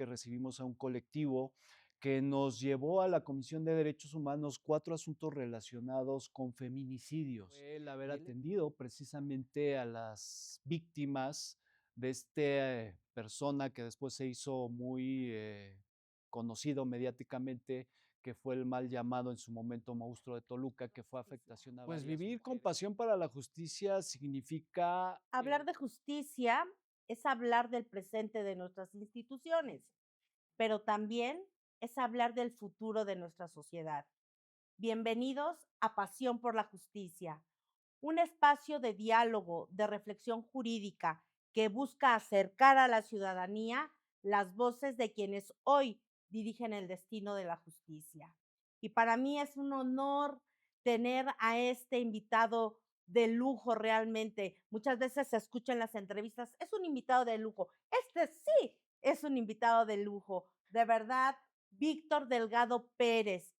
que recibimos a un colectivo que nos llevó a la Comisión de Derechos Humanos 4 asuntos relacionados con feminicidios. Fue el haber atendido precisamente a las víctimas de esta persona que después se hizo muy conocido mediáticamente, que fue el mal llamado en su momento monstruo de Toluca, que fue afectación a pues vivir con pasión para la justicia significa Hablar de justicia es hablar del presente de nuestras instituciones, pero también es hablar del futuro de nuestra sociedad. Bienvenidos a Pasión por la Justicia, un espacio de diálogo, de reflexión jurídica que busca acercar a la ciudadanía las voces de quienes hoy dirigen el destino de la justicia. Y para mí es un honor tener a este invitado de lujo realmente. Muchas veces se escucha en las entrevistas, es un invitado de lujo. Este sí es un invitado de lujo. De verdad, Víctor Delgado Pérez,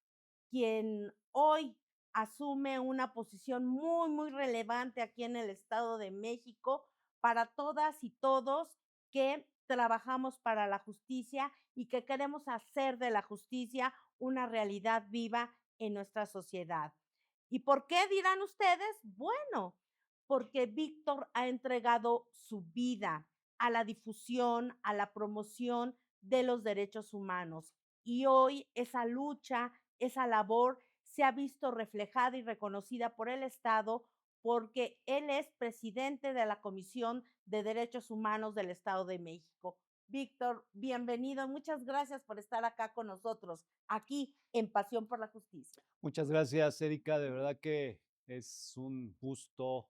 quien hoy asume una posición muy, muy relevante aquí en el Estado de México para todas y todos que trabajamos para la justicia y que queremos hacer de la justicia una realidad viva en nuestra sociedad. ¿Y por qué dirán ustedes? Bueno, porque Víctor ha entregado su vida a la difusión, a la promoción de los derechos humanos. Y hoy esa lucha, esa labor se ha visto reflejada y reconocida por el Estado porque él es presidente de la Comisión de Derechos Humanos del Estado de México. Víctor, bienvenido. Muchas gracias por estar acá con nosotros, aquí en Pasión por la Justicia. muchas gracias, Erika. De verdad que es un gusto.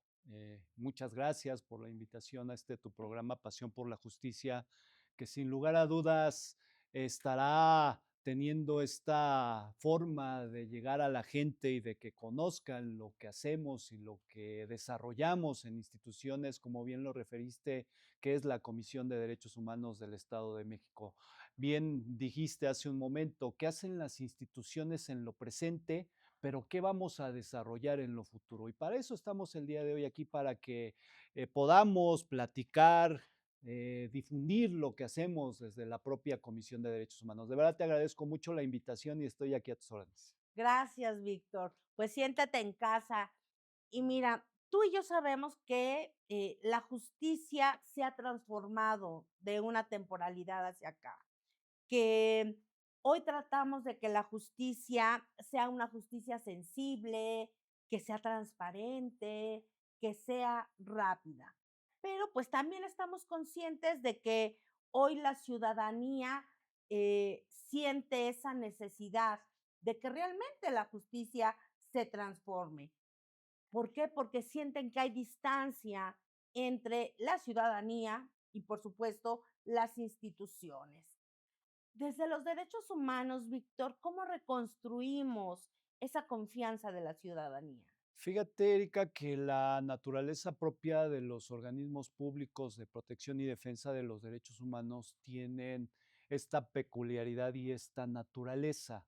Muchas gracias por la invitación a este tu programa Pasión por la Justicia, que sin lugar a dudas estará teniendo esta forma de llegar a la gente y de que conozcan lo que hacemos y lo que desarrollamos en instituciones, como bien lo referiste, que es la Comisión de Derechos Humanos del Estado de México. Bien dijiste hace un momento, ¿qué hacen las instituciones en lo presente? Pero ¿qué vamos a desarrollar en lo futuro? Y para eso estamos el día de hoy aquí, para que podamos platicar, difundir lo que hacemos desde la propia Comisión de Derechos Humanos. De verdad te agradezco mucho la invitación y estoy aquí a tus órdenes. Gracias, Víctor. Pues siéntate en casa. Y mira, tú y yo sabemos que la justicia se ha transformado de una temporalidad hacia acá, que hoy tratamos de que la justicia sea una justicia sensible, que sea transparente, que sea rápida. Pero pues también estamos conscientes de que hoy la ciudadanía siente esa necesidad de que realmente la justicia se transforme. ¿Por qué? Porque sienten que hay distancia entre la ciudadanía y, por supuesto, las instituciones. Desde los derechos humanos, Víctor, ¿cómo reconstruimos esa confianza de la ciudadanía? Fíjate, Erika, que la naturaleza propia de los organismos públicos de protección y defensa de los derechos humanos tienen esta peculiaridad y esta naturaleza.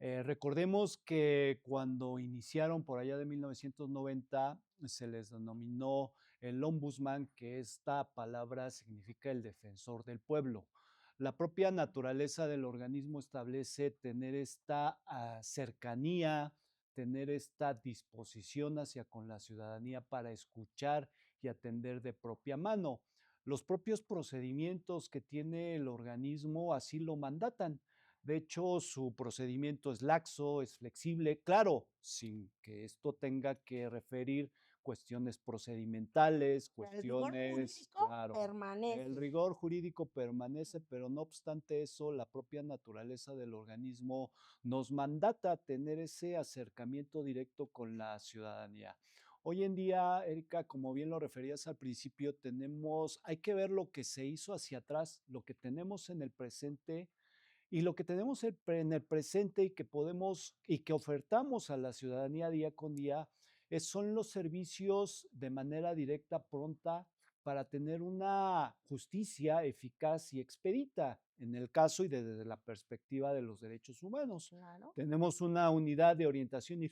Recordemos que cuando iniciaron por allá de 1990, se les denominó el ombudsman, que esta palabra significa el defensor del pueblo. La propia naturaleza del organismo establece tener esta cercanía, tener esta disposición hacia con la ciudadanía para escuchar y atender de propia mano. Los propios procedimientos que tiene el organismo así lo mandatan. De hecho, su procedimiento es laxo, es flexible, claro, sin que esto tenga que referir cuestiones procedimentales, El rigor cuestiones, jurídico claro. El permanece. rigor jurídico permanece, pero no obstante eso, la propia naturaleza del organismo nos mandata tener ese acercamiento directo con la ciudadanía. Hoy en día, Erika, como bien lo referías al principio, hay que ver lo que se hizo hacia atrás, lo que tenemos en el presente y lo que tenemos en el presente y que podemos y que ofertamos a la ciudadanía día con día son los servicios de manera directa, pronta, para tener una justicia eficaz y expedita, en el caso y desde la perspectiva de los derechos humanos. Claro. Tenemos una unidad de orientación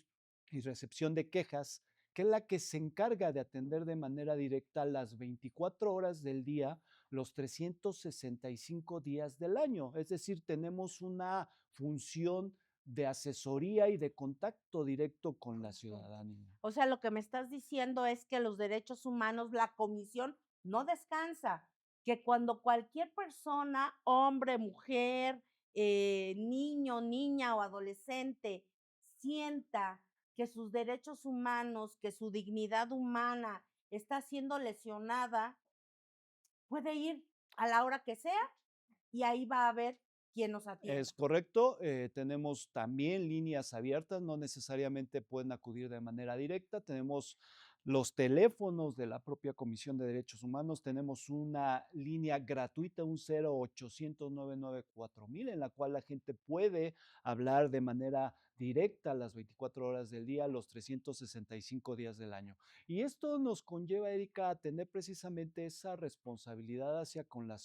y recepción de quejas, que es la que se encarga de atender de manera directa las 24 horas del día los 365 días del año. Es decir, tenemos una función de asesoría y de contacto directo con la Correcto. ciudadanía. O sea, lo que me estás diciendo es que los derechos humanos, la comisión no descansa, que cuando cualquier persona, hombre, mujer, niño, niña o adolescente, sienta que sus derechos humanos, que su dignidad humana está siendo lesionada, puede ir a la hora que sea y ahí va a haber quien nos Es atienda. correcto, tenemos también líneas abiertas, no necesariamente pueden acudir de manera directa, tenemos los teléfonos de la propia Comisión de Derechos Humanos, tenemos una línea gratuita, un 0800 994 000, en la cual la gente puede hablar de manera directa las 24 horas del día, los 365 días del año. Y esto nos conlleva, Erika, a tener precisamente esa responsabilidad hacia con la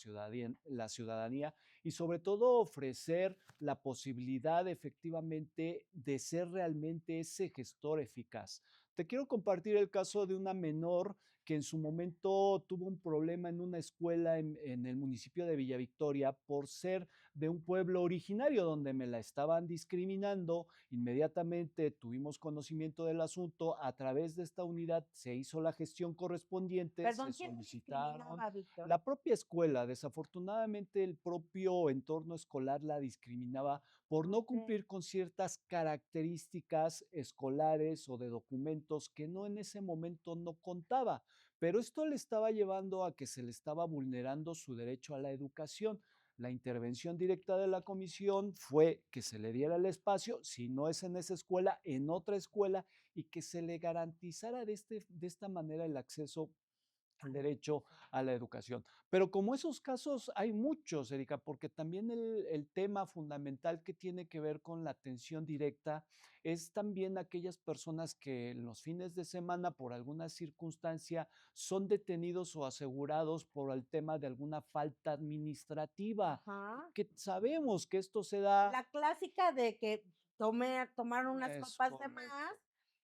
ciudadanía y sobre todo ofrecer la posibilidad efectivamente de ser realmente ese gestor eficaz. Te quiero compartir el caso de una menor que en su momento tuvo un problema en una escuela en el municipio de Villa Victoria por ser de un pueblo originario donde me la estaban discriminando. Inmediatamente tuvimos conocimiento del asunto. A través de esta unidad se hizo la gestión correspondiente, se Perdón, ¿quién te solicitaron discriminaba, Víctor? la propia escuela. Desafortunadamente, el propio entorno escolar la discriminaba por no Okey. cumplir con ciertas características escolares o de documentos que no en ese momento no contaba, pero esto le estaba llevando a que se le estaba vulnerando su derecho a la educación. La intervención directa de la comisión fue que se le diera el espacio, si no es en esa escuela, en otra escuela, y que se le garantizara de esta manera el acceso al derecho a la educación. Pero como esos casos hay muchos, Erika, porque también el tema fundamental que tiene que ver con la atención directa es también aquellas personas que en los fines de semana, por alguna circunstancia, son detenidos o asegurados por el tema de alguna falta administrativa, Ajá. que sabemos que esto se da. La clásica de que tomaron unas Es copas de más correcto.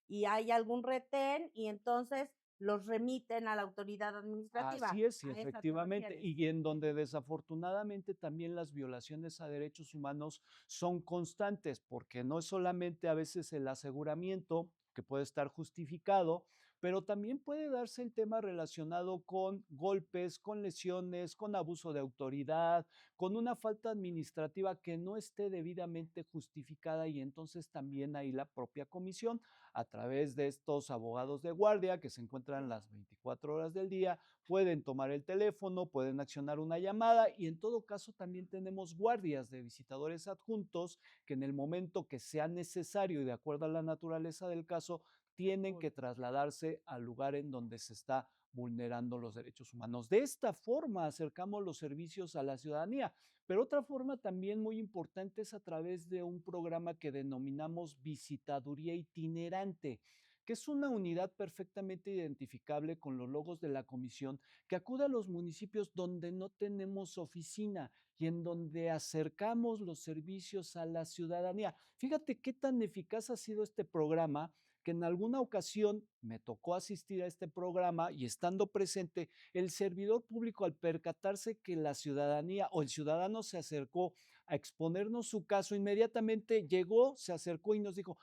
y hay algún retén, y entonces los remiten a la autoridad administrativa, Así es, y ¿a esa te efectivamente, refieres? y en donde desafortunadamente también las violaciones a derechos humanos son constantes, porque no es solamente a veces el aseguramiento, que puede estar justificado, pero también puede darse el tema relacionado con golpes, con lesiones, con abuso de autoridad, con una falta administrativa que no esté debidamente justificada, y entonces también ahí la propia comisión, a través de estos abogados de guardia que se encuentran las 24 horas del día, pueden tomar el teléfono, pueden accionar una llamada, y en todo caso también tenemos guardias de visitadores adjuntos que en el momento que sea necesario y de acuerdo a la naturaleza del caso, tienen que trasladarse al lugar en donde se está vulnerando los derechos humanos. De esta forma acercamos los servicios a la ciudadanía, pero otra forma también muy importante es a través de un programa que denominamos visitaduría itinerante, que es una unidad perfectamente identificable con los logos de la comisión, que acude a los municipios donde no tenemos oficina y en donde acercamos los servicios a la ciudadanía. Fíjate qué tan eficaz ha sido este programa, que en alguna ocasión me tocó asistir a este programa y estando presente, el servidor público, al percatarse que la ciudadanía o el ciudadano se acercó a exponernos su caso, inmediatamente llegó, se acercó y nos dijo,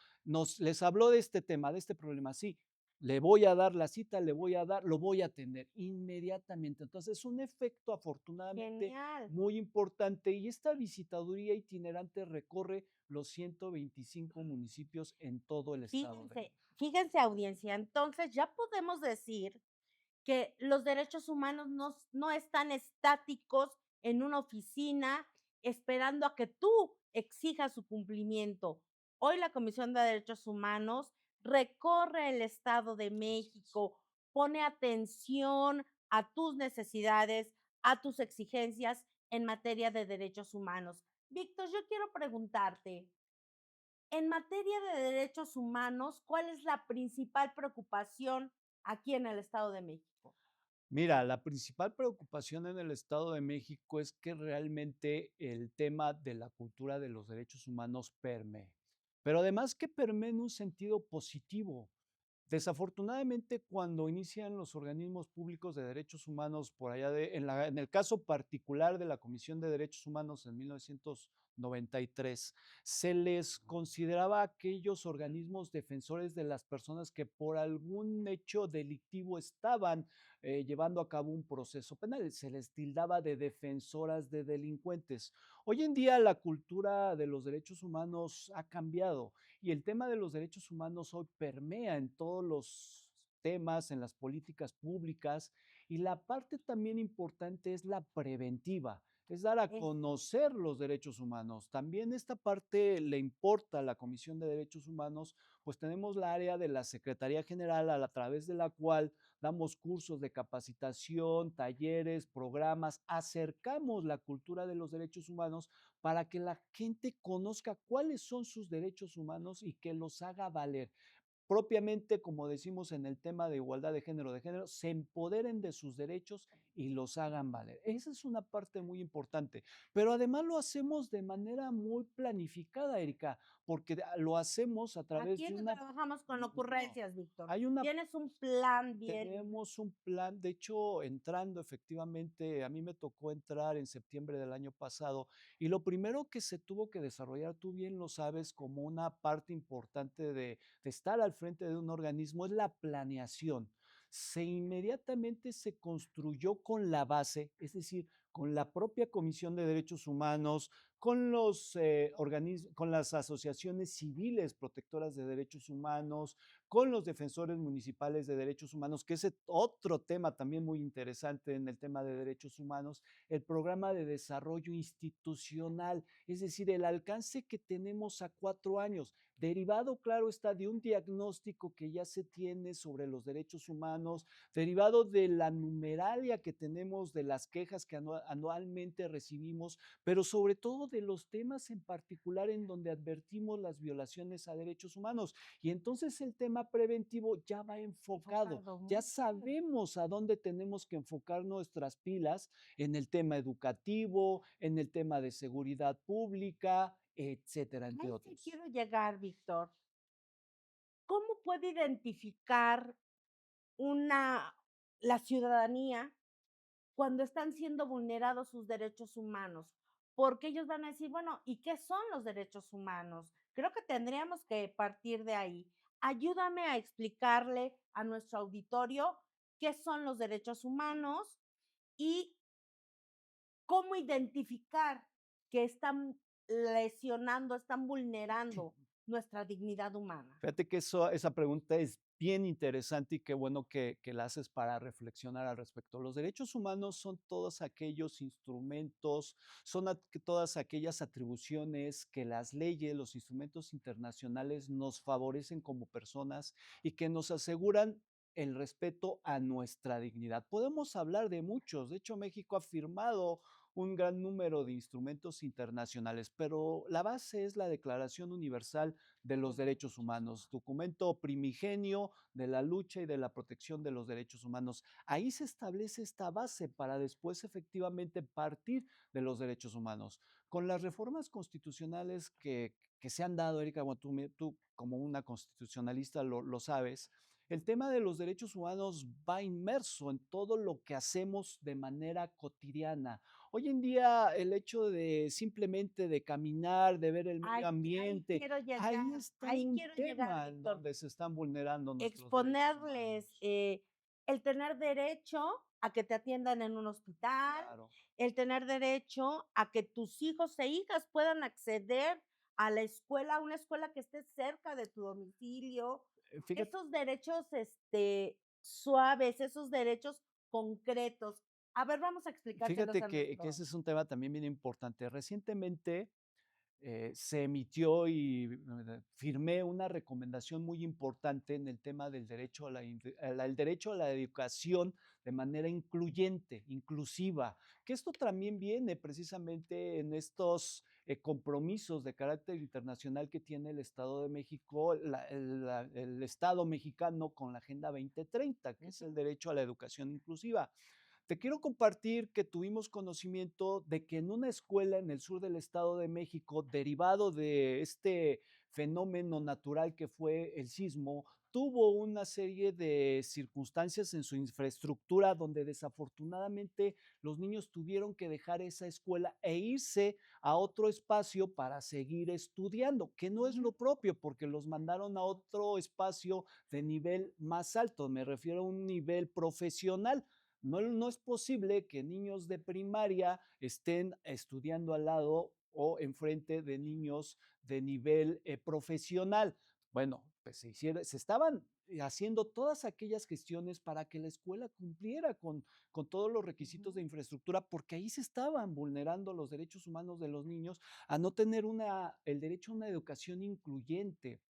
les habló de este tema, de este problema. Sí, le voy a dar la cita, le voy a dar, lo voy a atender inmediatamente. Entonces, un efecto afortunadamente Genial. muy importante, y esta visitaduría itinerante recorre los 125 municipios en todo el estado de Fíjense, México. fíjense, audiencia, entonces ya podemos decir que los derechos humanos no están estáticos en una oficina esperando a que tú exijas su cumplimiento. Hoy la Comisión de Derechos Humanos recorre el Estado de Así es. México, pone atención a tus necesidades, a tus exigencias en materia de derechos humanos. Víctor, yo quiero preguntarte, en materia de derechos humanos, ¿cuál es la principal preocupación aquí en el Estado de México? Mira, la principal preocupación en el Estado de México es que realmente el tema de la cultura de los derechos humanos permee, pero además que permee en un sentido positivo. Desafortunadamente, cuando inician los organismos públicos de derechos humanos por allá en el caso particular de la Comisión de Derechos Humanos en 1993, se les consideraba aquellos organismos defensores de las personas que por algún hecho delictivo estaban llevando a cabo un proceso penal. Se les tildaba de defensoras de delincuentes. Hoy en día la cultura de los derechos humanos ha cambiado y el tema de los derechos humanos hoy permea en todos los temas, en las políticas públicas, y la parte también importante es la preventiva, es dar a Eso. conocer los derechos humanos. También esta parte le importa a la Comisión de Derechos Humanos, pues tenemos la área de la Secretaría General a través de la cual damos cursos de capacitación, talleres, programas, acercamos la cultura de los derechos humanos para que la gente conozca cuáles son sus derechos humanos y que los haga valer. Propiamente, como decimos en el tema de igualdad de género, se empoderen de sus derechos y los hagan valer. Esa es una parte muy importante, pero además lo hacemos de manera muy planificada, Erika, porque lo hacemos a través Aquí de no una trabajamos con no, ocurrencias, Víctor. hay una Tienes un plan bien. tenemos un plan, de hecho, entrando efectivamente, a mí me tocó entrar en septiembre del año pasado y lo primero que se tuvo que desarrollar, tú bien lo sabes, como una parte importante de estar al frente de un organismo es la planeación. Inmediatamente se construyó con la base, es decir, con la propia Comisión de Derechos Humanos, con con las asociaciones civiles protectoras de derechos humanos, con los defensores municipales de derechos humanos, que es otro tema también muy interesante en el tema de derechos humanos, el programa de desarrollo institucional, es decir, el alcance que tenemos a 4 años, derivado, claro está, de un diagnóstico que ya se tiene sobre los derechos humanos, derivado de la numeralia que tenemos de las quejas que anualmente recibimos, pero sobre todo de los temas en particular en donde advertimos las violaciones a derechos humanos. Y entonces el tema preventivo ya va enfocado, Enfocado, ya muy bien. sabemos a dónde tenemos que enfocar nuestras pilas en el tema educativo, en el tema de seguridad pública, etcétera, entre Ahí sí otros. quiero llegar, Víctor. ¿Cómo puede identificar una la ciudadanía cuando están siendo vulnerados sus derechos humanos? Porque ellos van a decir, bueno, ¿y qué son los derechos humanos? Creo que tendríamos que partir de ahí. Ayúdame a explicarle a nuestro auditorio qué son los derechos humanos y cómo identificar que están lesionando, están vulnerando nuestra dignidad humana. Fíjate que esa pregunta es bien interesante y qué bueno que la haces para reflexionar al respecto. Los derechos humanos son todos aquellos instrumentos, son todas aquellas atribuciones que las leyes, los instrumentos internacionales nos favorecen como personas y que nos aseguran el respeto a nuestra dignidad. Podemos hablar de muchos, de hecho México ha firmado un gran número de instrumentos internacionales, pero la base es la Declaración Universal de los Derechos Humanos, documento primigenio de la lucha y de la protección de los derechos humanos. Ahí se establece esta base para después efectivamente partir de los derechos humanos. Con las reformas constitucionales que se han dado, Erika, bueno, tú como una constitucionalista lo sabes, el tema de los derechos humanos va inmerso en todo lo que hacemos de manera cotidiana. Hoy en día el hecho de simplemente de caminar, de ver el medio ambiente, ahí Ahí un quiero llegar, tema en Víctor. donde se están vulnerando nuestros derechos Exponerles, humanos. el tener derecho a que te atiendan en un hospital, Claro. el tener derecho a que tus hijos e hijas puedan acceder a la escuela, a una escuela que esté cerca de tu domicilio. Fíjate, Esos derechos, suaves, esos derechos concretos. A ver, vamos a explicárselos fíjate a que nuestro. ese es un tema también bien importante. Recientemente se emitió y firmé una recomendación muy importante en el tema del derecho el derecho a la educación de manera incluyente, inclusiva, que esto también viene precisamente en estos compromisos de carácter internacional que tiene el Estado de México, el Estado mexicano con la Agenda 2030, que es Ujú. el derecho a la educación inclusiva. Te quiero compartir que tuvimos conocimiento de que en una escuela en el sur del Estado de México, derivado de este fenómeno natural que fue el sismo, tuvo una serie de circunstancias en su infraestructura donde desafortunadamente los niños tuvieron que dejar esa escuela e irse a otro espacio para seguir estudiando, que no es Ujú, lo propio porque los mandaron a otro espacio de nivel más alto, me refiero a un nivel profesional. No es posible que niños de primaria estén estudiando al lado o enfrente de niños de nivel profesional. Bueno, pues se estaban haciendo todas aquellas gestiones para que la escuela cumpliera con todos los requisitos ujú. de infraestructura, porque ahí se estaban vulnerando los derechos humanos de los niños a no tener el derecho a una educación incluyente.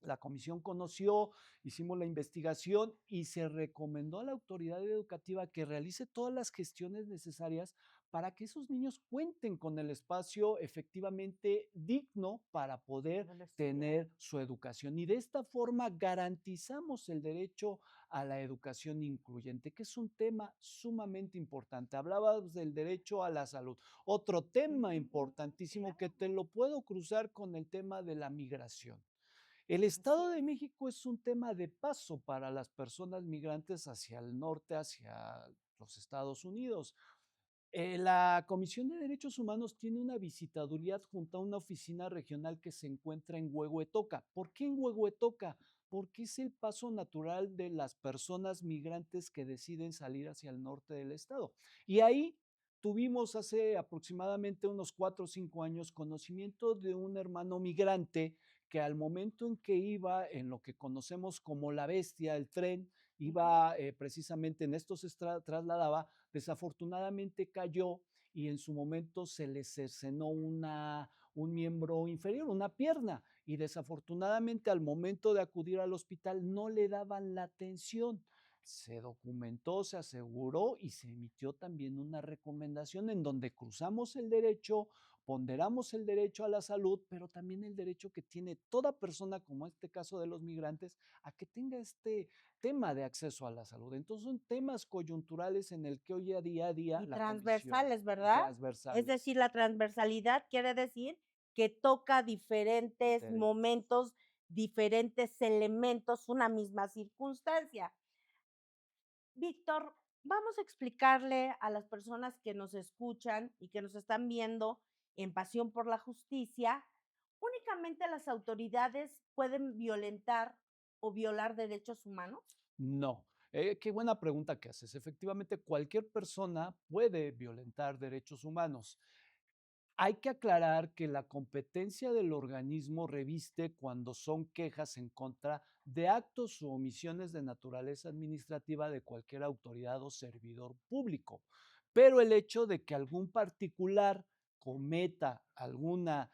La comisión conoció, hicimos la investigación y se recomendó a la autoridad educativa que realice todas las gestiones necesarias para que esos niños cuenten con el espacio efectivamente digno para poder Poderlo estudiar. tener su educación. Y de esta forma garantizamos el derecho a la educación incluyente, que es un tema sumamente importante. Hablabas del derecho a la salud. Otro tema Ujú, importantísimo que claro, te lo puedo cruzar con el tema de la migración. El así Estado de es. México es un tema de paso para las personas migrantes hacia el norte, hacia los Estados Unidos. La Comisión de Derechos Humanos tiene una visitaduría adjunta a una oficina regional que se encuentra en Huehuetoca. ¿Por qué en Huehuetoca? Porque es el paso natural de las personas migrantes que deciden salir hacia el norte del estado. Y ahí tuvimos hace aproximadamente unos 4 o 5 años conocimiento de un hermano migrante que al momento en que iba en lo que conocemos como la bestia, el tren, Ujú. iba precisamente en esto se trasladaba. Desafortunadamente cayó y en su momento se le cercenó un miembro inferior, una pierna, y desafortunadamente al momento de acudir al hospital no le daban la atención. Se documentó, se aseguró y se emitió también una recomendación en donde cruzamos el derecho, ponderamos el derecho a la salud, pero también el derecho que tiene toda persona, como este caso de los migrantes, a que tenga este tema de acceso a la salud. Entonces son temas coyunturales en el que hoy a día Y la comisión transversales, ¿verdad? Es transversales. decir, la transversalidad quiere decir que toca diferentes Dere- momentos, diferentes elementos, una misma circunstancia. Víctor, vamos a explicarle a las personas que nos escuchan y que nos están viendo en Pasión por la Justicia, únicamente las autoridades pueden violentar o violar derechos humanos. No. Qué buena pregunta que haces. Efectivamente, cualquier persona puede violentar derechos humanos. Hay que aclarar que la competencia del organismo reviste cuando son quejas en contra de actos o omisiones de naturaleza administrativa de cualquier autoridad o servidor público. Pero el hecho de que algún particular cometa alguna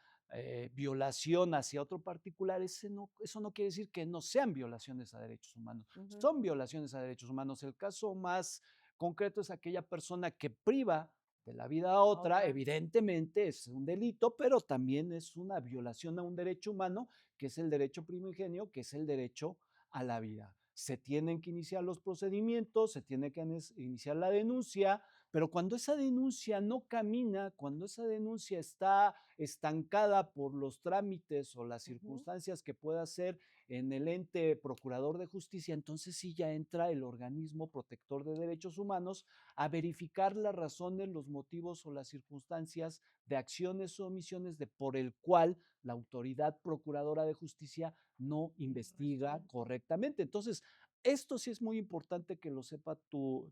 violación hacia otro particular, eso no quiere decir que no sean violaciones a derechos humanos. Ujú, Son violaciones a derechos humanos. El caso más concreto es aquella persona que priva de la vida a otra, otra. evidentemente es un delito, pero también es una violación a un derecho humano, que es el derecho primigenio, que es el derecho a la vida. Se tienen que iniciar los procedimientos, se tiene que iniciar la denuncia, pero cuando esa denuncia no camina, cuando esa denuncia está estancada por los trámites o las Ujú. circunstancias que pueda ser en el ente procurador de justicia, entonces sí ya entra el organismo protector de derechos humanos a verificar las razones, los motivos o las circunstancias de acciones o omisiones de por el cual la autoridad procuradora de justicia no No investiga responde. correctamente. Entonces, esto sí es muy importante que lo sepa tu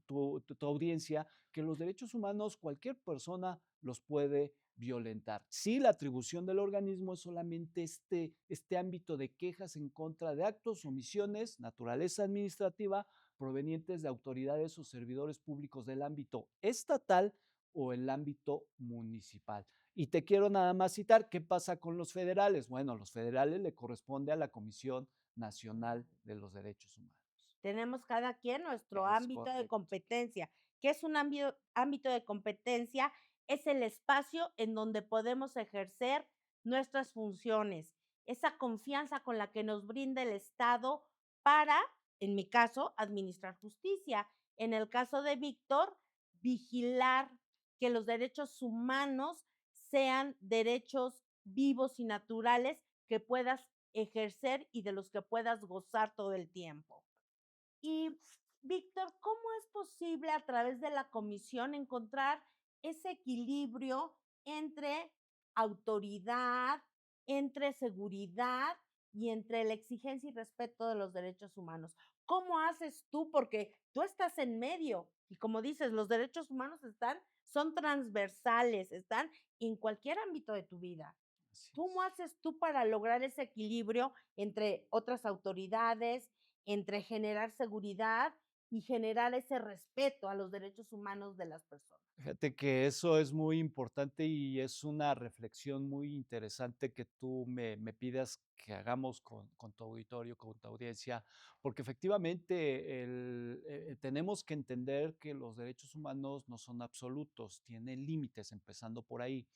audiencia, que los derechos humanos cualquier persona los puede violentar. Sí, la atribución del organismo es solamente este ámbito de quejas en contra de actos, omisiones, naturaleza administrativa, provenientes de autoridades o servidores públicos del ámbito estatal o el ámbito municipal. Y te quiero nada más citar, ¿qué pasa con los federales? Bueno, los federales le corresponde a la Comisión Nacional de los Derechos Humanos. Tenemos cada quien nuestro Es ámbito de correcto. competencia. ¿Qué es un ámbito de competencia? Es el espacio en donde podemos ejercer nuestras funciones, esa confianza con la que nos brinda el Estado para, en mi caso, administrar justicia. En el caso de Víctor, vigilar que los derechos humanos sean derechos vivos y naturales que puedas ejercer y de los que puedas gozar todo el tiempo. Y, Víctor, ¿cómo es posible a través de la comisión encontrar ese equilibrio entre autoridad, entre seguridad y entre la exigencia y respeto de los derechos humanos? ¿Cómo haces tú? Porque tú estás en medio y como dices, los derechos humanos son transversales, están en cualquier ámbito de tu vida. Así ¿Cómo es. haces tú para lograr ese equilibrio entre otras autoridades, entre generar seguridad y generar ese respeto a los derechos humanos de las personas? Fíjate que eso es muy importante y es una reflexión muy interesante que tú me pidas que hagamos con tu auditorio, con tu audiencia, porque efectivamente tenemos que entender que los derechos humanos no son absolutos, tienen límites, empezando por ahí.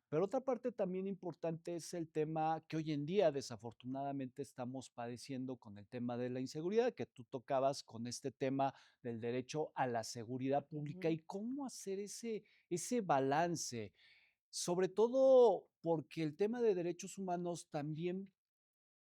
Pero otra parte también importante es el tema que hoy en día desafortunadamente estamos padeciendo con el tema de la inseguridad, que tú tocabas con este tema del derecho a la seguridad pública Ujú, y cómo hacer ese balance, sobre todo porque el tema de derechos humanos también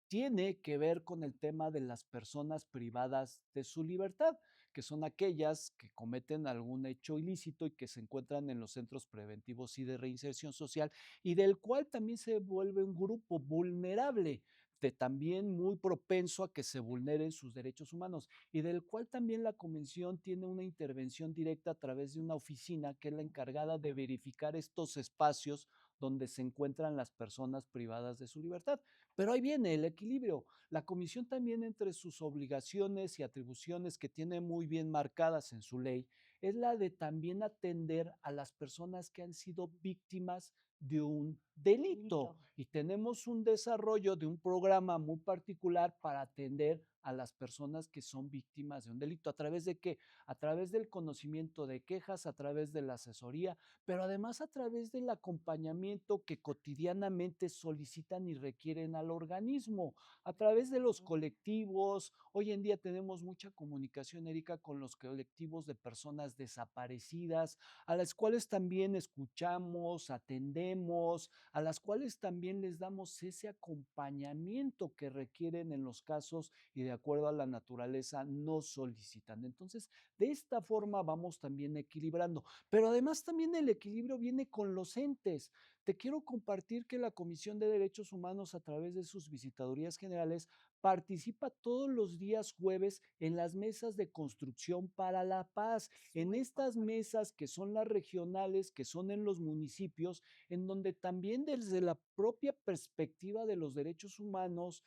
tiene que ver con el tema de las personas privadas de su libertad, que son aquellas que cometen algún hecho ilícito y que se encuentran en los centros preventivos y de reinserción social, y del cual también se vuelve un grupo vulnerable, de también muy propenso a que se vulneren sus derechos humanos, y del cual también la convención tiene una intervención directa a través de una oficina que es la encargada de verificar estos espacios donde se encuentran las personas privadas de su libertad. Pero ahí viene el equilibrio. La comisión también entre sus obligaciones y atribuciones que tiene muy bien marcadas en su ley es la de también atender a las personas que han sido víctimas de un delito. delito. Y tenemos un desarrollo de un programa muy particular para atender a las personas que son víctimas de un delito. ¿A través de qué? A través del conocimiento de quejas, a través de la asesoría, pero además a través del acompañamiento que cotidianamente solicitan y requieren al organismo, a través de los colectivos. Hoy en día tenemos mucha comunicación, Erika, con los colectivos de personas desaparecidas, a las cuales también escuchamos, atendemos, a las cuales también les damos ese acompañamiento que requieren en los casos y de acuerdo a la naturaleza no solicitan. Entonces, de esta forma vamos también equilibrando. Pero además también el equilibrio viene con los entes. Te quiero compartir que la Comisión de Derechos Humanos, a través de sus visitadurías generales, participa todos los días jueves en las mesas de construcción para la paz, en Muy estas importante. mesas que son las regionales, que son en los municipios, en donde también desde la propia perspectiva de los derechos humanos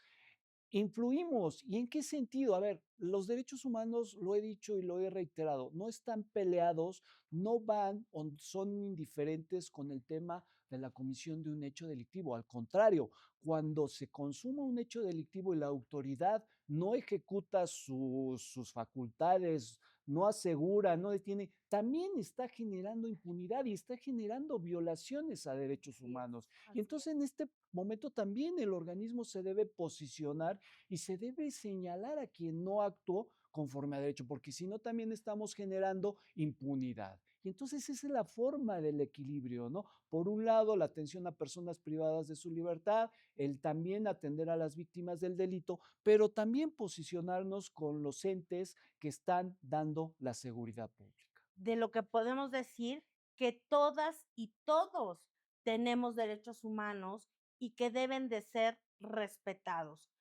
influimos. ¿Y en qué sentido? A ver, los derechos humanos, lo he dicho y lo he reiterado, no están peleados, no van o son indiferentes con el tema de la comisión de un hecho delictivo. Al contrario, cuando se consuma un hecho delictivo y la autoridad no ejecuta sus facultades, no asegura, no detiene, también está generando impunidad y está generando violaciones a derechos Así es, humanos. Y así es. entonces en este momento también el organismo se debe posicionar y se debe señalar a quien no actuó conforme a derecho, porque si no también estamos generando impunidad. Y entonces esa es la forma del equilibrio, ¿no? Por un lado, la atención a personas privadas de su libertad, el también atender a las víctimas del delito, pero también posicionarnos con los entes que están dando la seguridad pública. De lo que podemos decir que todas y todos tenemos derechos humanos y que deben de ser respetados.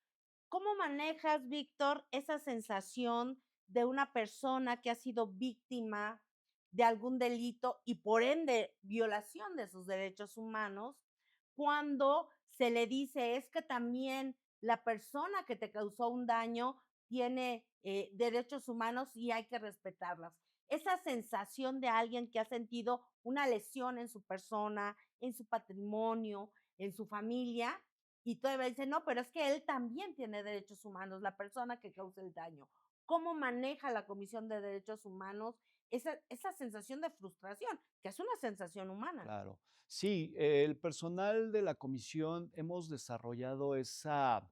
¿Cómo manejas, Víctor, esa sensación de una persona que ha sido víctima de algún delito y por ende violación de sus derechos humanos cuando se le dice es que también la persona que te causó un daño tiene derechos humanos y hay que respetarlas? Esa sensación de alguien que ha sentido una lesión en su persona, en su patrimonio, en su familia, y todavía dice, no, pero es que él también tiene derechos humanos, la persona que causa el daño. ¿Cómo maneja la Comisión de Derechos Humanos esa sensación de frustración, que es una sensación humana? Claro. Sí, el personal de la comisión hemos desarrollado esa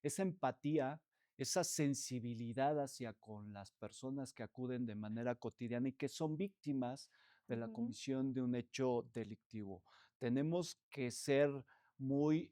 empatía esa sensibilidad hacia con las personas que acuden de manera cotidiana y que son víctimas de la Ujú. comisión de un hecho delictivo. Tenemos que ser muy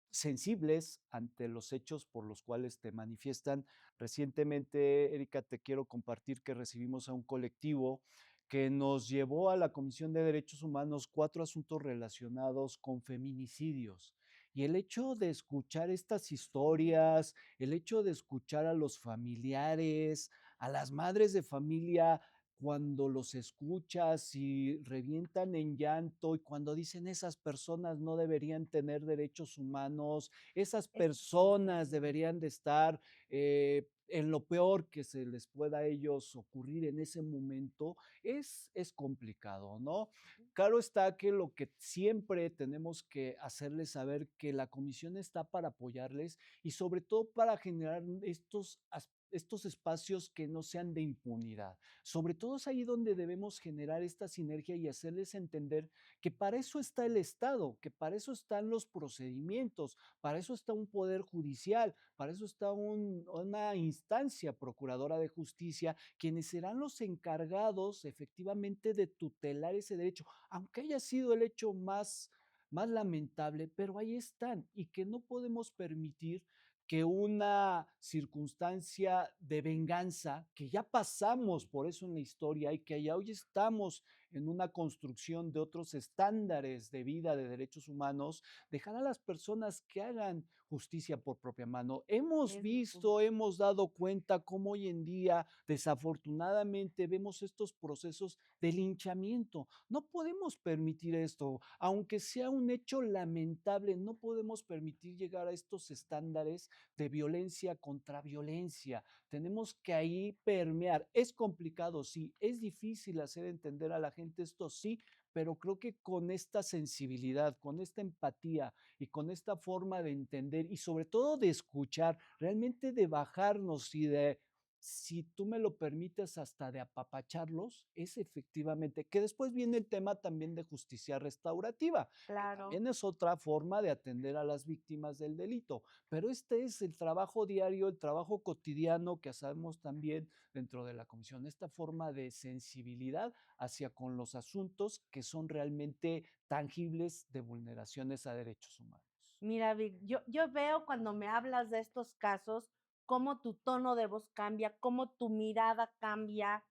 sensibles ante los hechos por los cuales te manifiestan. Recientemente, Erika, te quiero compartir que recibimos a un colectivo que nos llevó a la Comisión de Derechos Humanos 4 asuntos relacionados con feminicidios. Y el hecho de escuchar estas historias, el hecho de escuchar a los familiares, a las madres de familia, cuando los escuchas y revientan en llanto y cuando dicen esas personas no deberían tener derechos humanos, esas Sí, sí, personas sí. deberían de estar en lo peor que se les pueda a ellos ocurrir en ese momento, es complicado, ¿no? Claro está que lo que siempre tenemos que hacerles saber que la comisión está para apoyarles y sobre todo para generar estos espacios que no sean de impunidad. Sobre todo es ahí donde debemos generar esta sinergia y hacerles entender que para eso está el Estado, que para eso están los procedimientos, para eso está un poder judicial, para eso está una instancia procuradora de justicia, quienes serán los encargados efectivamente de tutelar ese derecho, aunque haya sido el hecho más lamentable, pero ahí están y que no podemos permitir que una circunstancia de venganza, que ya pasamos por eso en la historia y que ya hoy estamos en una construcción de otros estándares de vida, de derechos humanos, dejar a las personas que hagan justicia por propia mano. Hemos Es visto, hemos dado cuenta cómo hoy en día, desafortunadamente, vemos estos procesos de linchamiento. No podemos permitir esto, aunque sea un hecho lamentable, no podemos permitir llegar a estos estándares de violencia contra violencia. Tenemos que ahí permear. Es complicado, sí, es difícil hacer entender a la gente esto, sí, pero creo que con esta sensibilidad, con esta empatía y con esta forma de entender y sobre todo de escuchar, realmente de bajarnos y de, si tú me lo permites, hasta de apapacharlos, es efectivamente que después viene el tema también de justicia restaurativa, que claro. también es otra forma de atender a las víctimas del delito. Pero este es el trabajo diario, el trabajo cotidiano que hacemos también dentro de la comisión, esta forma de sensibilidad hacia con los asuntos que son realmente tangibles de vulneraciones a derechos humanos. Mira, Vic, yo veo cuando me hablas de estos casos, cómo tu tono de voz cambia, cómo tu mirada cambia.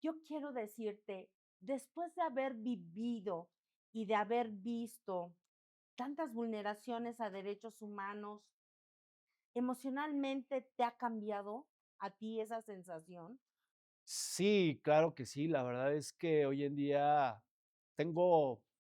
Yo quiero decirte, después de haber vivido y de haber visto tantas vulneraciones a derechos humanos, ¿emocionalmente te ha cambiado a ti esa sensación? Sí, claro que sí. La verdad es que hoy en día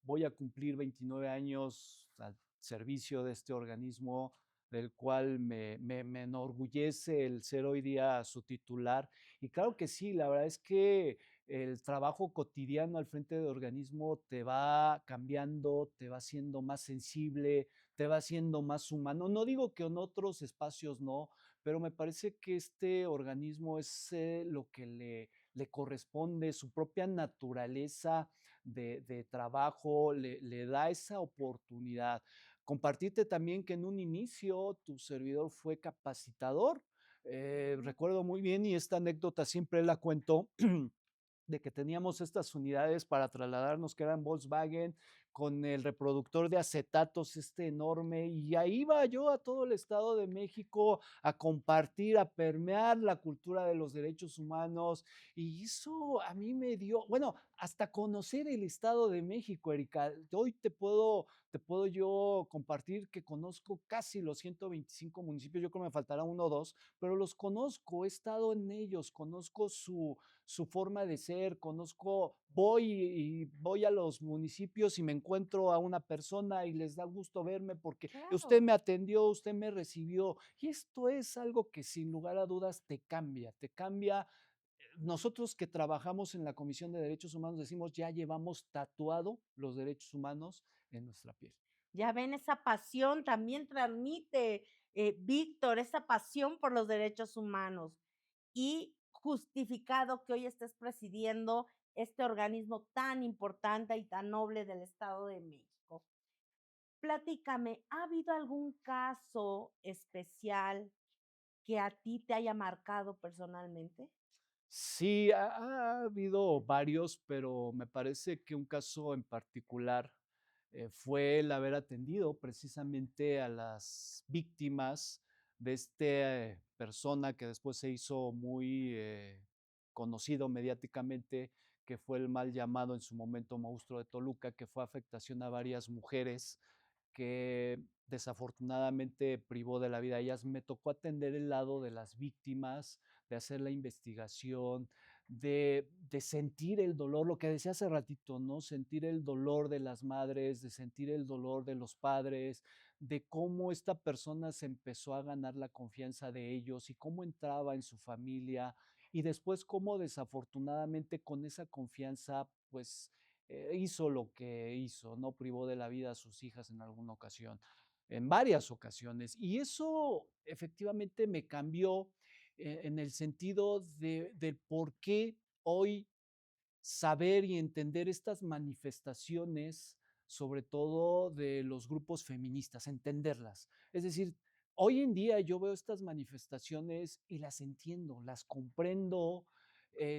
voy a cumplir 29 años al servicio de este organismo, del cual me enorgullece el ser hoy día su titular. Y claro que sí, la verdad es que el trabajo cotidiano al frente del organismo te va cambiando, te va haciendo más sensible, te va haciendo más humano. No digo que en otros espacios no, pero me parece que este organismo es lo que le corresponde, su propia naturaleza de trabajo, le da esa oportunidad. Compartirte también que en un inicio tu servidor fue capacitador. Ujú. Recuerdo muy bien y esta anécdota siempre la cuento de que teníamos estas unidades para trasladarnos, que eran Volkswagen, con el reproductor de acetatos este enorme, y ahí iba yo a todo el Estado de México a compartir, a permear la cultura de los derechos humanos, y eso a mí me dio, bueno, hasta conocer el Estado de México, Erika. Hoy te puedo yo compartir que conozco casi los 125 municipios, yo creo que me faltará uno o dos, pero los conozco, he estado en ellos, conozco su forma de ser, voy a los municipios y me encuentro a una persona y les da gusto verme porque usted Claro. me atendió, usted me recibió. Y esto es algo que sin lugar a dudas te cambia, te cambia. Nosotros que trabajamos en la Comisión de Derechos Humanos decimos, ya llevamos tatuado los derechos humanos en nuestra piel. Ya ven, esa pasión también transmite, Víctor, esa pasión por los derechos humanos. Y justificado que hoy estés presidiendo este organismo tan importante y tan noble del Estado de México. Platícame, ¿ha habido algún caso especial que a ti te haya marcado personalmente? Sí, ha habido varios, pero me parece que un caso en particular, fue el haber atendido precisamente a las víctimas de persona que después se hizo muy, conocido mediáticamente, que fue el mal llamado en su momento monstruo de Toluca, que fue afectación a varias mujeres que desafortunadamente privó de la vida a ellas. Me tocó atender el lado de las víctimas, de hacer la investigación, de sentir el dolor, lo que decía hace ratito, ¿no? Sentir el dolor de las madres, de sentir el dolor de los padres, de cómo esta persona se empezó a ganar la confianza de ellos y cómo entraba en su familia y después cómo desafortunadamente con esa confianza, pues hizo lo que hizo, ¿no? Privó de la vida a sus hijas en alguna ocasión, en varias ocasiones. Y eso efectivamente me cambió en el sentido del por qué hoy saber y entender estas manifestaciones, sobre todo de los grupos feministas, entenderlas. Es decir, hoy en día yo veo estas manifestaciones y las entiendo, las comprendo,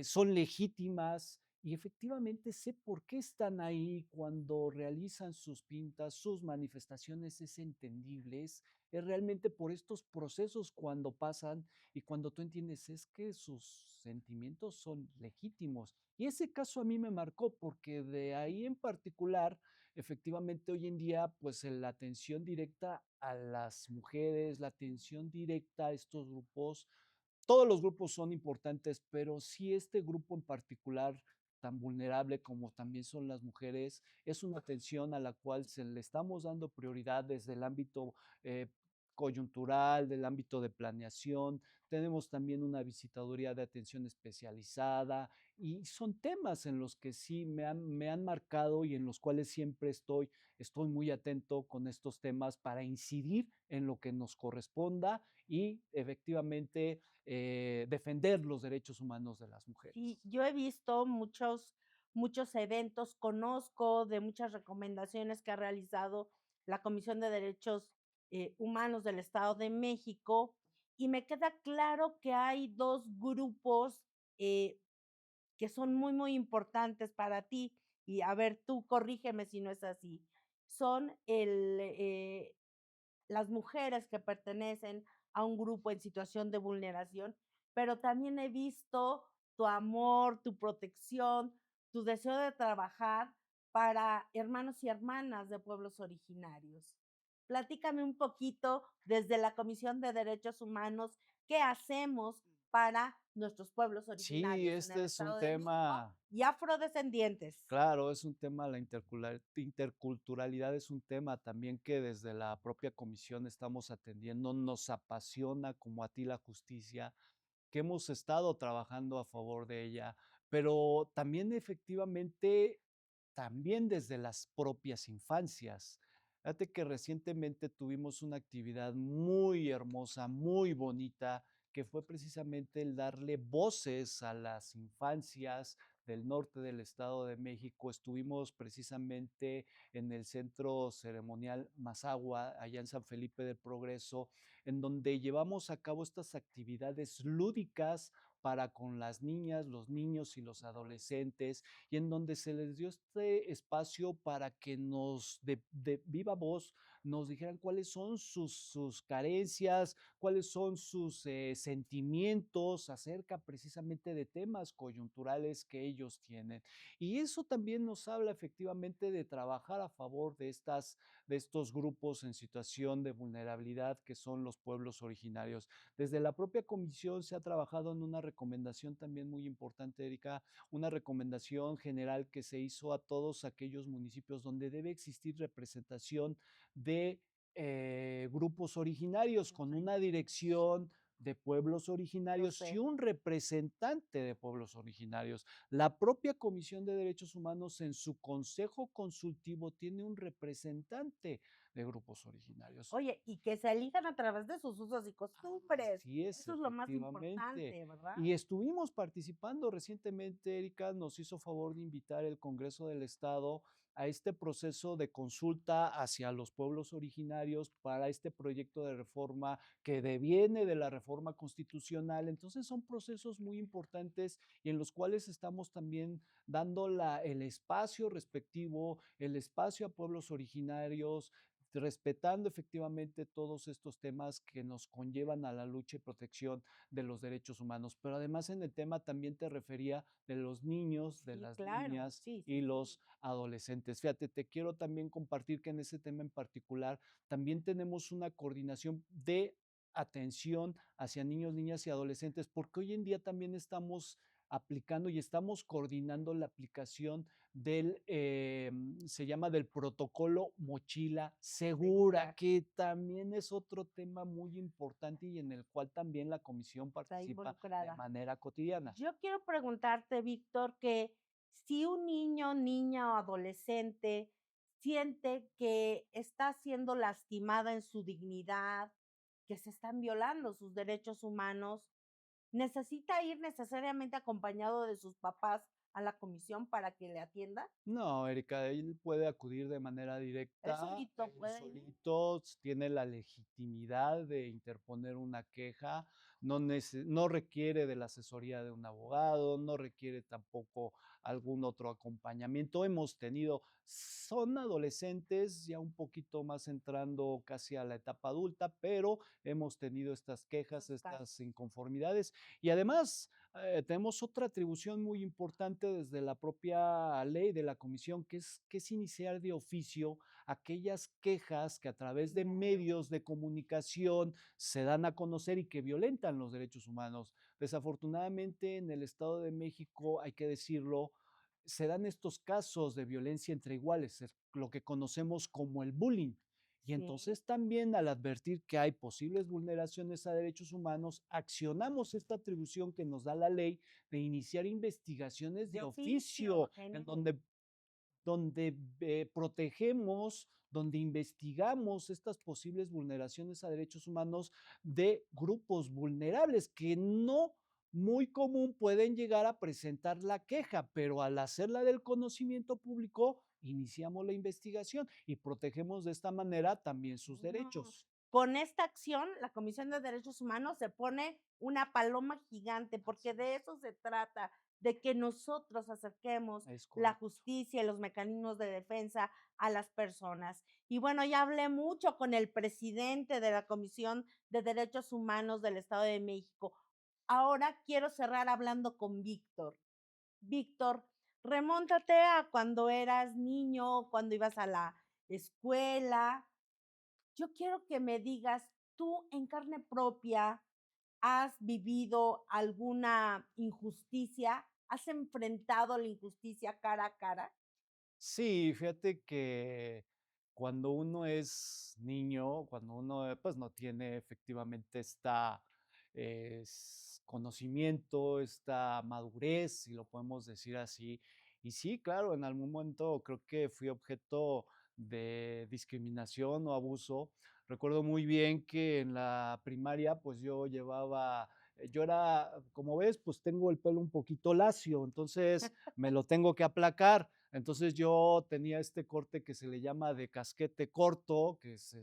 son legítimas y efectivamente sé por qué están ahí cuando realizan sus pintas, sus manifestaciones, es entendible, es realmente por estos procesos cuando pasan y cuando tú entiendes es que sus sentimientos son legítimos. Y ese caso a mí me marcó porque de ahí en particular, efectivamente hoy en día, pues la atención directa a las mujeres, la atención directa a estos grupos, todos los grupos son importantes, pero sí este grupo en particular tan vulnerable como también son las mujeres, es una atención a la cual se le estamos dando prioridad desde el ámbito eh, coyuntural, del ámbito de planeación. Tenemos también una visitaduría de atención especializada y son temas en los que sí me han marcado y en los cuales siempre estoy muy atento con estos temas para incidir en lo que nos corresponda y efectivamente defender los derechos humanos de las Sí, mujeres. yo he visto muchos eventos, conozco de muchas recomendaciones que ha realizado la Comisión de Derechos Humanos del Estado de México y me queda claro que hay 2 grupos, eh, que son muy importantes para ti. Y a ver, tú corrígeme si no es así. Son las mujeres que pertenecen a un grupo en situación de vulneración, pero también he visto tu amor, tu protección, tu deseo de trabajar para hermanos y hermanas de pueblos originarios. Platícame un poquito desde la Comisión de Derechos Humanos, ¿qué hacemos para nuestros pueblos Sí, originarios en este el es un Estado de México tema. y afrodescendientes? Claro, es un tema, la interculturalidad es un tema también que desde la propia comisión estamos atendiendo. Nos apasiona como a ti la justicia, que hemos estado trabajando a favor de ella, pero también efectivamente, también desde las propias infancias. Fíjate que recientemente tuvimos una actividad muy hermosa, muy bonita, que fue precisamente el darle voces a las infancias del norte del Estado de México. Estuvimos precisamente en el Centro Ceremonial Mazagua, allá en San Felipe del Progreso, en donde llevamos a cabo estas actividades lúdicas para con las niñas, los niños y los adolescentes, y en donde se les dio este espacio para que de viva voz nos dijeran cuáles son sus carencias, cuáles son sus sentimientos acerca precisamente de temas coyunturales que ellos tienen. Y eso también nos habla efectivamente de trabajar a favor de estos grupos en situación de vulnerabilidad que son los pueblos originarios. Desde la propia comisión se ha trabajado en una recomendación también muy importante, Erika, una recomendación general que se hizo a todos aquellos municipios donde debe existir representación de grupos originarios con una dirección de pueblos Lo originarios y sé. un representante de pueblos originarios. La propia Comisión de Derechos Humanos en su consejo consultivo tiene un representante de grupos originarios. Oye, y que se elijan a través de sus usos y costumbres. Así es, Eso es lo más efectivamente. importante, ¿verdad? Y estuvimos participando recientemente, Erika nos hizo favor de invitar el Congreso del Estado a este proceso de consulta hacia los pueblos originarios para este proyecto de reforma que deviene de la reforma constitucional. Entonces son procesos muy importantes y en los cuales estamos también dando el espacio respectivo, el espacio a pueblos originarios, respetando efectivamente todos estos temas que nos conllevan a la lucha y protección de los derechos humanos. Pero además en el tema también te refería de los niños, de Sí, las claro. niñas Sí, y sí, sí. los adolescentes. Fíjate, te quiero también compartir que en ese tema en particular también tenemos una coordinación de atención hacia niños, niñas y adolescentes, porque hoy en día también estamos aplicando y estamos coordinando la aplicación se llama del protocolo mochila segura, Segura. que también es otro tema muy importante y en el cual también la comisión Está participa de involucrada. manera cotidiana. Yo quiero preguntarte, Víctor, que si un niño, niña o adolescente siente que está siendo lastimada en su dignidad, que se están violando sus derechos humanos, ¿necesita ir necesariamente acompañado de sus papás a la comisión para que le atienda? No, Erika, él puede acudir de manera Él directa, solito él puede ir. solito tiene la legitimidad de interponer una queja, no requiere de la asesoría de un abogado, no requiere tampoco algún otro acompañamiento. Son adolescentes ya un poquito más entrando casi a la etapa adulta, pero hemos tenido estas quejas, Esos estas casos. inconformidades y además tenemos otra atribución muy importante desde la propia ley de la comisión, que es iniciar de oficio aquellas quejas que a través de Claro. medios de comunicación se dan a conocer y que violentan los derechos humanos. Desafortunadamente, en el Estado de México, hay que decirlo, se dan estos casos de violencia entre iguales, es lo que conocemos como el bullying. Y Sí, entonces también al advertir que hay posibles vulneraciones a derechos humanos, accionamos esta atribución que nos da la ley de iniciar investigaciones de de oficio, oficio, en genial. donde protegemos, donde investigamos estas posibles vulneraciones a derechos humanos de grupos vulnerables que no muy común pueden llegar a presentar la queja, pero al hacerla del conocimiento público, iniciamos la investigación y protegemos de esta manera también sus No. derechos. Con esta acción, la Comisión de Derechos Humanos se pone una paloma gigante, porque Así de eso se trata, de que nosotros acerquemos es la correcto. justicia y los mecanismos de defensa a las personas. Y bueno, ya hablé mucho con el presidente de la Comisión de Derechos Humanos del Estado de México. Ahora quiero cerrar hablando con Víctor. Víctor, remóntate a cuando eras niño, cuando ibas a la escuela. Yo quiero que me digas, ¿tú en carne propia has vivido alguna injusticia? ¿Has enfrentado la injusticia cara a cara? Sí, fíjate que cuando uno es niño, cuando uno pues no tiene efectivamente conocimiento, esta madurez, si lo podemos decir así. Y sí, claro, en algún momento creo que fui objeto de discriminación o abuso. Recuerdo muy bien que en la primaria pues yo era, como ves, pues tengo el pelo un poquito lacio, entonces me lo tengo que aplacar. Entonces yo tenía este corte que se le llama de casquete corto, que se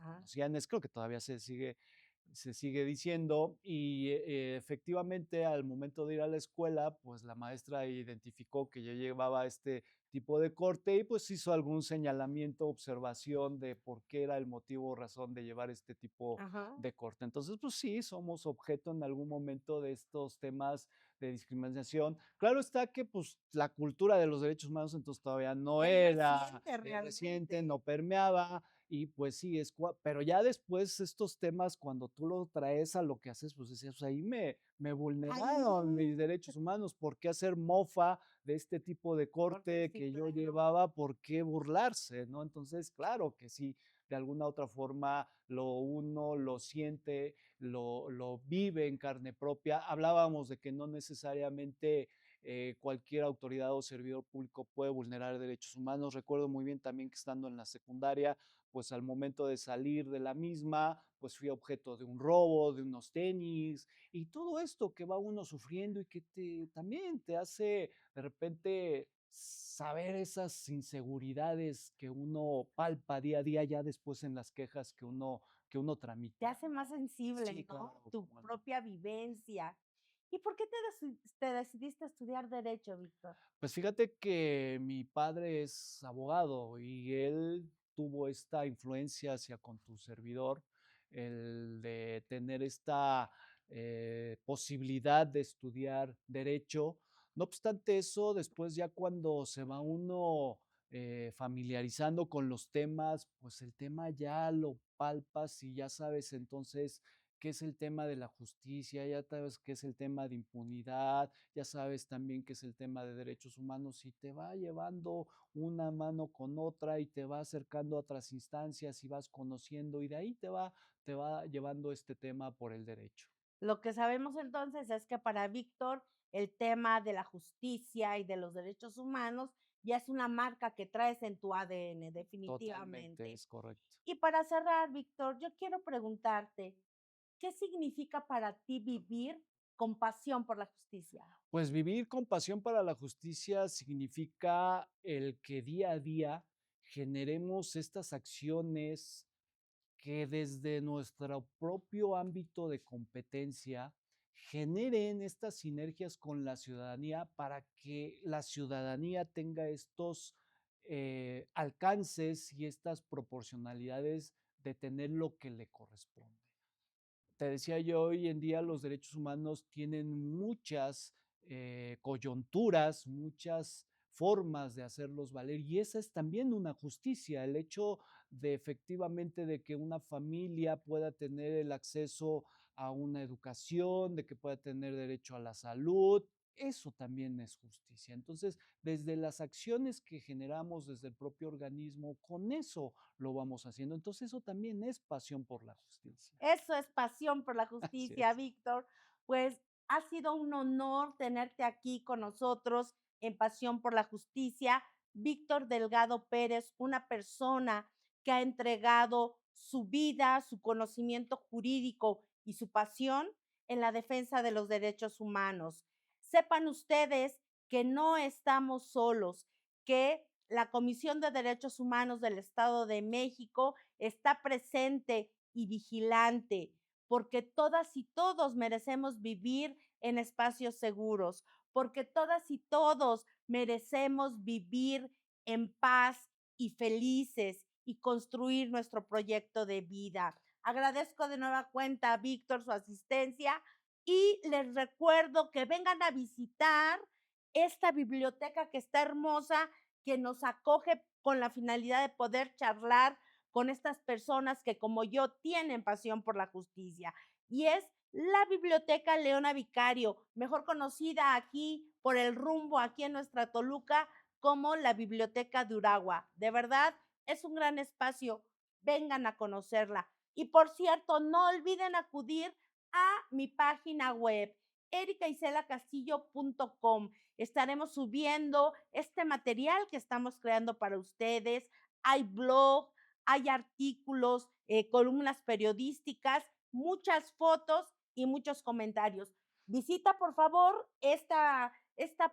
Ah, conocía creo que todavía se sigue diciendo, y efectivamente al momento de ir a la escuela, pues la maestra identificó que yo llevaba este tipo de corte y pues hizo algún señalamiento, observación de por qué era el motivo o razón de llevar este tipo ajá. de corte. Entonces, pues sí, somos objeto en algún momento de estos temas de discriminación. Claro está que pues la cultura de los derechos humanos entonces todavía no Es era reciente reciente, realmente. no permeaba y pues sí, pero ya después estos temas cuando tú lo traes a lo que haces, pues decías, pues ahí me vulneraron mis Ahí, derechos humanos, ¿por qué hacer mofa de este tipo de corte, corte sí, que yo claro. llevaba? ¿Por qué burlarse? ¿No? Entonces, claro que sí, de alguna otra forma uno lo siente, lo vive en carne propia. Hablábamos de que no necesariamente cualquier autoridad o servidor público puede vulnerar derechos humanos. Recuerdo muy bien también que estando en la secundaria, pues al momento de salir de la misma, pues fui objeto de un robo, de unos tenis y todo esto que va uno sufriendo y que también te hace de repente saber esas inseguridades que uno palpa día a día, ya después en las quejas que uno Te tramita. hace más sensible, Sí, ¿no? claro, Tu cómo no. propia vivencia. ¿Y por qué te decidiste a estudiar derecho, Víctor? Pues fíjate que mi padre es abogado y él tuvo esta influencia hacia con tu servidor, el de tener esta posibilidad de estudiar derecho. No obstante eso, después ya cuando se va uno familiarizando con los temas, pues el tema ya lo palpas y ya sabes entonces qué es el tema de la justicia, ya sabes qué es el tema de impunidad, ya sabes también que es el tema de derechos humanos y te va llevando una mano con otra y te va acercando a otras instancias y vas conociendo y de ahí te va llevando este tema por el derecho. Lo que sabemos entonces es que para Víctor el tema de la justicia y de los derechos humanos ya es una marca que traes en tu ADN, Totalmente, definitivamente. es correcto. Y para cerrar, Víctor, yo quiero preguntarte, ¿qué significa para ti vivir con pasión por la justicia? Pues vivir con pasión para la justicia significa el que día a día generemos estas acciones que desde nuestro propio ámbito de competencia generen estas sinergias con la ciudadanía para que la ciudadanía tenga estos alcances y estas proporcionalidades de tener lo que le corresponde. Te decía yo, hoy en día los derechos humanos tienen muchas coyunturas, muchas formas de hacerlos valer y esa es también una justicia, el hecho de efectivamente de que una familia pueda tener el acceso a una educación, de que pueda tener derecho a la salud, eso también es justicia. Entonces, desde las acciones que generamos desde el propio organismo, con eso lo vamos haciendo. Entonces, eso también es pasión por la justicia. Eso es pasión por la Así justicia, es. Víctor. Pues ha sido un honor tenerte aquí con nosotros en Pasión por la Justicia. Víctor Delgado Pérez, una persona que ha entregado su vida, su conocimiento jurídico y su pasión en la defensa de los derechos humanos. Sepan ustedes que no estamos solos, que la Comisión de Derechos Humanos del Estado de México está presente y vigilante, porque todas y todos merecemos vivir en espacios seguros, porque todas y todos merecemos vivir en paz y felices y construir nuestro proyecto de vida. Agradezco de nueva cuenta a Víctor su asistencia y les recuerdo que vengan a visitar esta biblioteca que está hermosa, que nos acoge con la finalidad de poder charlar con estas personas que como yo tienen pasión por la justicia. Y es la Biblioteca Leona Vicario, mejor conocida aquí por el rumbo, aquí en nuestra Toluca, como la Biblioteca de Uragua. De verdad, es un gran espacio. Vengan a conocerla. Y por cierto, no olviden acudir a mi página web, ericaiselacastillo.com. Estaremos subiendo este material que estamos creando para ustedes. Hay blog, hay artículos, columnas periodísticas, muchas fotos y muchos comentarios. Visita, por favor, esta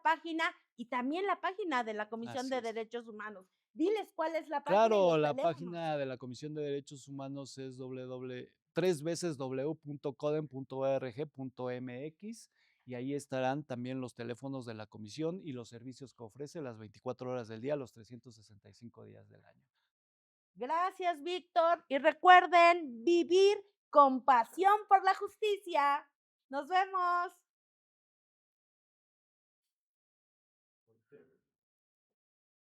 página y también la página de la Comisión Así de es. Derechos Humanos. Diles cuál es la página y Claro, los la teléfonos. página de la Comisión de Derechos Humanos es tres veces w.codem.org.mx y ahí estarán también los teléfonos de la comisión y los servicios que ofrece las 24 horas del día, los 365 días del año. Gracias, Víctor. Y recuerden vivir con pasión por la justicia. Nos vemos.